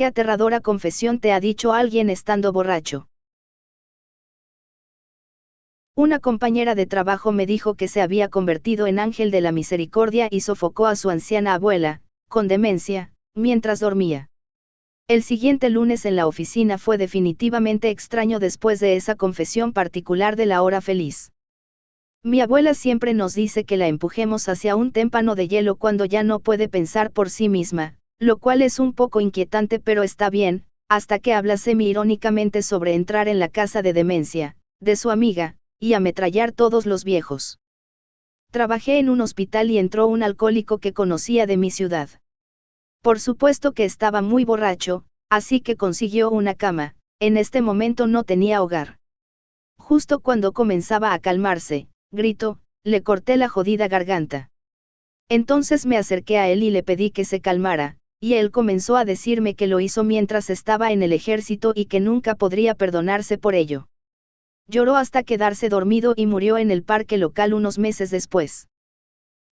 ¿Qué aterradora confesión te ha dicho alguien estando borracho? Una compañera de trabajo me dijo que se había convertido en ángel de la misericordia y sofocó a su anciana abuela, con demencia, mientras dormía. El siguiente lunes en la oficina fue definitivamente extraño después de esa confesión particular de la hora feliz. Mi abuela siempre nos dice que la empujemos hacia un témpano de hielo cuando ya no puede pensar por sí misma, lo cual es un poco inquietante, pero está bien, hasta que habla semi-irónicamente sobre entrar en la casa de demencia, de su amiga, y ametrallar todos los viejos. Trabajé en un hospital y entró un alcohólico que conocía de mi ciudad. Por supuesto que estaba muy borracho, así que consiguió una cama. En este momento no tenía hogar. Justo cuando comenzaba a calmarse, gritó, le corté la jodida garganta. Entonces me acerqué a él y le pedí que se calmara, y él comenzó a decirme que lo hizo mientras estaba en el ejército y que nunca podría perdonarse por ello. Lloró hasta quedarse dormido y murió en el parque local unos meses después.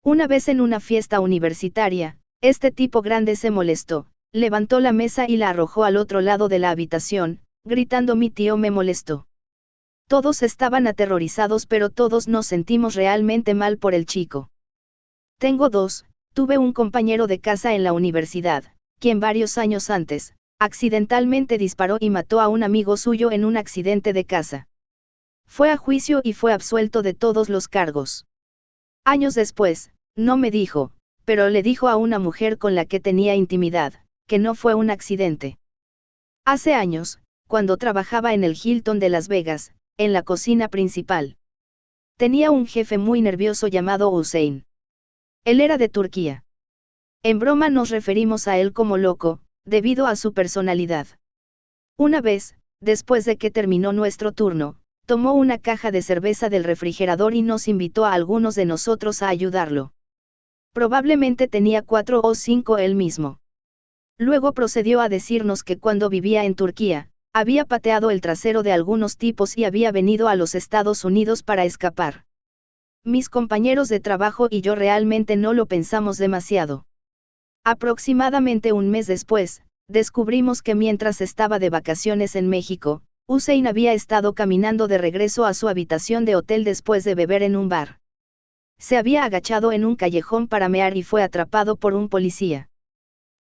Una vez en una fiesta universitaria, este tipo grande se molestó, levantó la mesa y la arrojó al otro lado de la habitación, gritando: "Mi tío me molestó". Todos estaban aterrorizados, pero todos nos sentimos realmente mal por el chico. Tengo dos. Tuve un compañero de casa en la universidad, quien varios años antes, accidentalmente disparó y mató a un amigo suyo en un accidente de casa. Fue a juicio y fue absuelto de todos los cargos. Años después, no me dijo, pero le dijo a una mujer con la que tenía intimidad, que no fue un accidente. Hace años, cuando trabajaba en el Hilton de Las Vegas, en la cocina principal. Tenía un jefe muy nervioso llamado Hussein. Él era de Turquía. En broma nos referimos a él como loco, debido a su personalidad. Una vez, después de que terminó nuestro turno, tomó una caja de cerveza del refrigerador y nos invitó a algunos de nosotros a ayudarlo. Probablemente tenía 4 o 5 él mismo. Luego procedió a decirnos que cuando vivía en Turquía, había pateado el trasero de algunos tipos y había venido a los Estados Unidos para escapar. Mis compañeros de trabajo y yo realmente no lo pensamos demasiado. Aproximadamente un mes después, descubrimos que mientras estaba de vacaciones en México, Hussein había estado caminando de regreso a su habitación de hotel después de beber en un bar. Se había agachado en un callejón para mear y fue atrapado por un policía.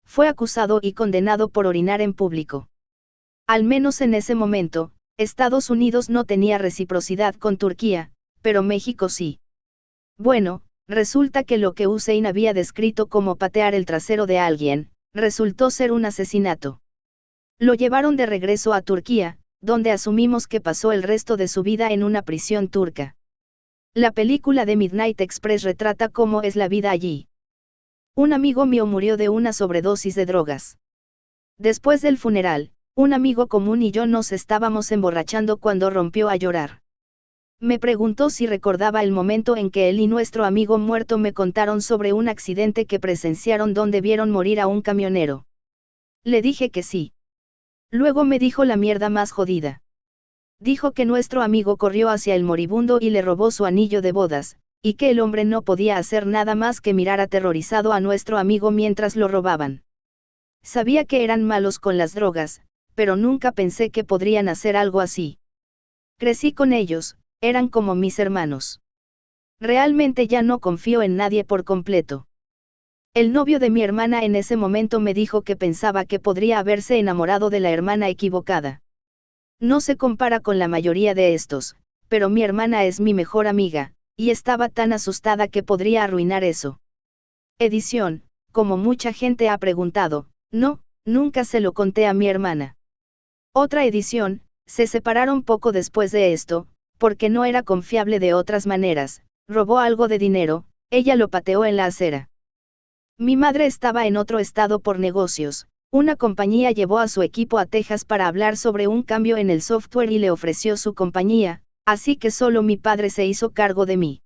Fue acusado y condenado por orinar en público. Al menos en ese momento, Estados Unidos no tenía reciprocidad con Turquía, pero México sí. Bueno, resulta que lo que Hussein había descrito como patear el trasero de alguien, resultó ser un asesinato. Lo llevaron de regreso a Turquía, donde asumimos que pasó el resto de su vida en una prisión turca. La película de Midnight Express retrata cómo es la vida allí. Un amigo mío murió de una sobredosis de drogas. Después del funeral, un amigo común y yo nos estábamos emborrachando cuando rompió a llorar. Me preguntó si recordaba el momento en que él y nuestro amigo muerto me contaron sobre un accidente que presenciaron donde vieron morir a un camionero. Le dije que sí. Luego me dijo la mierda más jodida. Dijo que nuestro amigo corrió hacia el moribundo y le robó su anillo de bodas, y que el hombre no podía hacer nada más que mirar aterrorizado a nuestro amigo mientras lo robaban. Sabía que eran malos con las drogas, pero nunca pensé que podrían hacer algo así. Crecí con ellos, eran como mis hermanos. Realmente ya no confío en nadie por completo. El novio de mi hermana en ese momento me dijo que pensaba que podría haberse enamorado de la hermana equivocada. No se compara con la mayoría de estos, pero mi hermana es mi mejor amiga, y estaba tan asustada que podría arruinar eso. Edición, como mucha gente ha preguntado, no, nunca se lo conté a mi hermana. Otra edición, se separaron poco después de esto, porque no era confiable de otras maneras, robó algo de dinero, ella lo pateó en la acera. Mi madre estaba en otro estado por negocios, una compañía llevó a su equipo a Texas para hablar sobre un cambio en el software y le ofreció su compañía, así que solo mi padre se hizo cargo de mí.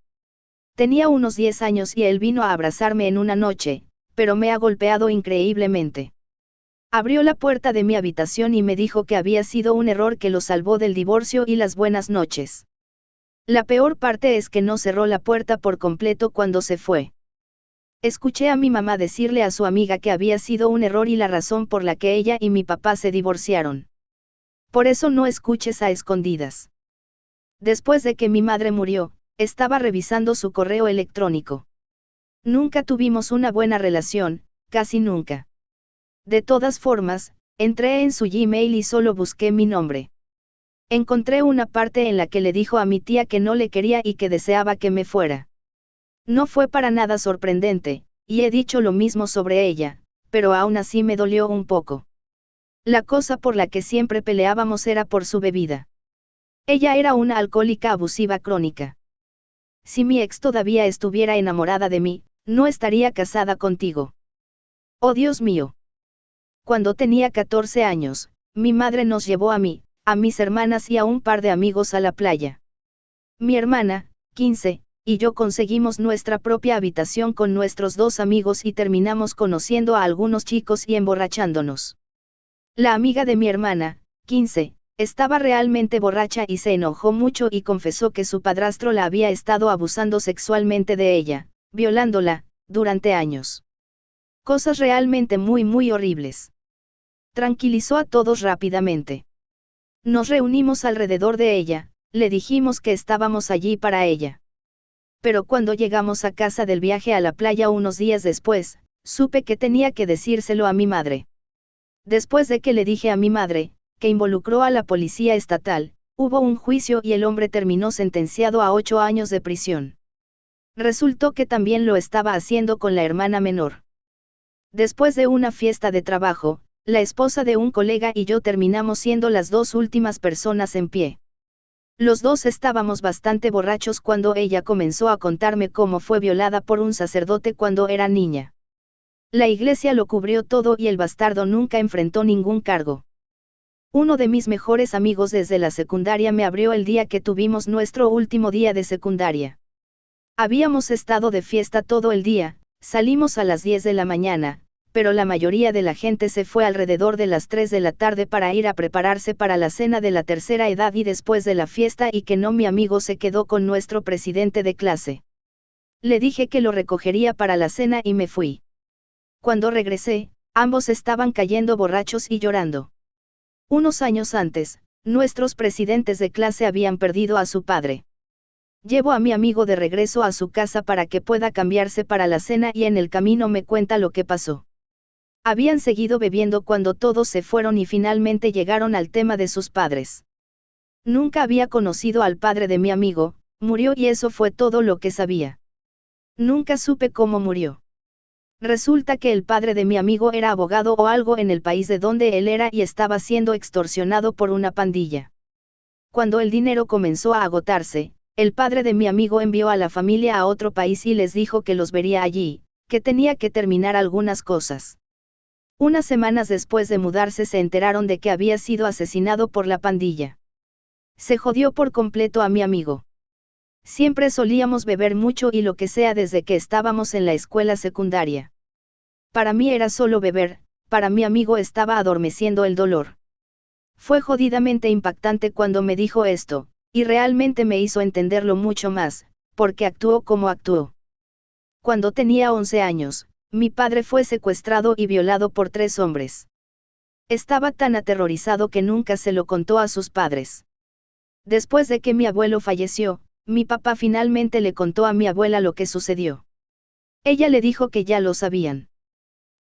Tenía unos 10 años y él vino a abrazarme en una noche, pero me ha golpeado increíblemente. Abrió la puerta de mi habitación y me dijo que había sido un error que lo salvó del divorcio y las buenas noches. La peor parte es que no cerró la puerta por completo cuando se fue. Escuché a mi mamá decirle a su amiga que había sido un error y la razón por la que ella y mi papá se divorciaron. Por eso no escuches a escondidas. Después de que mi madre murió, estaba revisando su correo electrónico. Nunca tuvimos una buena relación, casi nunca. De todas formas, entré en su Gmail y solo busqué mi nombre. Encontré una parte en la que le dijo a mi tía que no le quería y que deseaba que me fuera. No fue para nada sorprendente, y he dicho lo mismo sobre ella, pero aún así me dolió un poco. La cosa por la que siempre peleábamos era por su bebida. Ella era una alcohólica abusiva crónica. Si mi ex todavía estuviera enamorada de mí, no estaría casada contigo. Oh Dios mío. Cuando tenía 14 años, mi madre nos llevó a mí, a mis hermanas y a un par de amigos a la playa. Mi hermana, 15, y yo conseguimos nuestra propia habitación con nuestros dos amigos y terminamos conociendo a algunos chicos y emborrachándonos. La amiga de mi hermana, 15, estaba realmente borracha y se enojó mucho y confesó que su padrastro la había estado abusando sexualmente de ella, violándola, durante años. Cosas realmente muy horribles. Tranquilizó a todos rápidamente. Nos reunimos alrededor de ella, le dijimos que estábamos allí para ella. Pero cuando llegamos a casa del viaje a la playa unos días después, supe que tenía que decírselo a mi madre. Después de que le dije a mi madre, que involucró a la policía estatal, hubo un juicio y el hombre terminó sentenciado a 8 años de prisión. Resultó que también lo estaba haciendo con la hermana menor. Después de una fiesta de trabajo, la esposa de un colega y yo terminamos siendo las dos últimas personas en pie. Los dos estábamos bastante borrachos cuando ella comenzó a contarme cómo fue violada por un sacerdote cuando era niña. La iglesia lo cubrió todo y el bastardo nunca enfrentó ningún cargo. Uno de mis mejores amigos desde la secundaria me abrió el día que tuvimos nuestro último día de secundaria. Habíamos estado de fiesta todo el día, salimos a las 10 de la mañana, pero la mayoría de la gente se fue alrededor de las 3 de la tarde para ir a prepararse para la cena de la tercera edad y después de la fiesta y que no mi amigo se quedó con nuestro presidente de clase. Le dije que lo recogería para la cena y me fui. Cuando regresé, ambos estaban cayendo borrachos y llorando. Unos años antes, nuestros presidentes de clase habían perdido a su padre. Llevo a mi amigo de regreso a su casa para que pueda cambiarse para la cena y en el camino me cuenta lo que pasó. Habían seguido bebiendo cuando todos se fueron y finalmente llegaron al tema de sus padres. Nunca había conocido al padre de mi amigo, murió y eso fue todo lo que sabía. Nunca supe cómo murió. Resulta que el padre de mi amigo era abogado o algo en el país de donde él era y estaba siendo extorsionado por una pandilla. Cuando el dinero comenzó a agotarse, el padre de mi amigo envió a la familia a otro país y les dijo que los vería allí, que tenía que terminar algunas cosas. Unas semanas después de mudarse se enteraron de que había sido asesinado por la pandilla. Se jodió por completo a mi amigo. Siempre solíamos beber mucho y lo que sea desde que estábamos en la escuela secundaria. Para mí era solo beber, para mi amigo estaba adormeciendo el dolor. Fue jodidamente impactante cuando me dijo esto, y realmente me hizo entenderlo mucho más, porque actuó como actuó. Cuando tenía 11 años, mi padre fue secuestrado y violado por 3 hombres. Estaba tan aterrorizado que nunca se lo contó a sus padres. Después de que mi abuelo falleció, mi papá finalmente le contó a mi abuela lo que sucedió. Ella le dijo que ya lo sabían.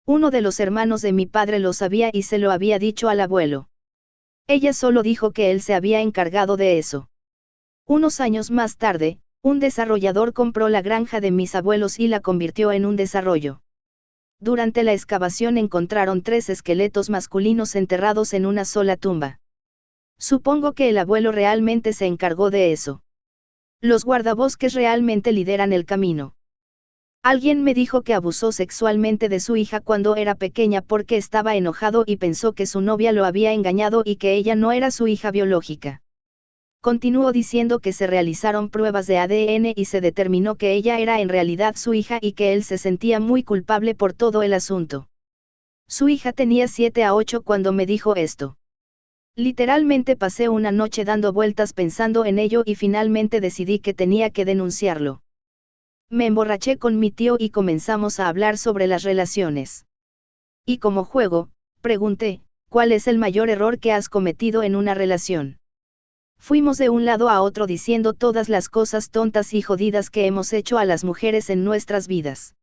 Uno de los hermanos de mi padre lo sabía y se lo había dicho al abuelo. Ella solo dijo que él se había encargado de eso. Unos años más tarde, un desarrollador compró la granja de mis abuelos y la convirtió en un desarrollo. Durante la excavación encontraron 3 esqueletos masculinos enterrados en una sola tumba. Supongo que el abuelo realmente se encargó de eso. Los guardabosques realmente lideran el camino. Alguien me dijo que abusó sexualmente de su hija cuando era pequeña porque estaba enojado y pensó que su novia lo había engañado y que ella no era su hija biológica. Continuó diciendo que se realizaron pruebas de ADN y se determinó que ella era en realidad su hija y que él se sentía muy culpable por todo el asunto. Su hija tenía 7 a 8 cuando me dijo esto. Literalmente pasé una noche dando vueltas pensando en ello y finalmente decidí que tenía que denunciarlo. Me emborraché con mi tío y comenzamos a hablar sobre las relaciones. Y como juego, pregunté, ¿cuál es el mayor error que has cometido en una relación? Fuimos de un lado a otro diciendo todas las cosas tontas y jodidas que hemos hecho a las mujeres en nuestras vidas.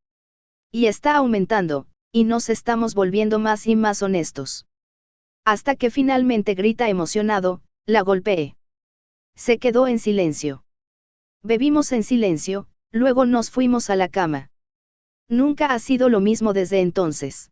Y está aumentando, y nos estamos volviendo más y más honestos. Hasta que finalmente grita emocionado, la golpeé. Se quedó en silencio. Bebimos en silencio, luego nos fuimos a la cama. Nunca ha sido lo mismo desde entonces.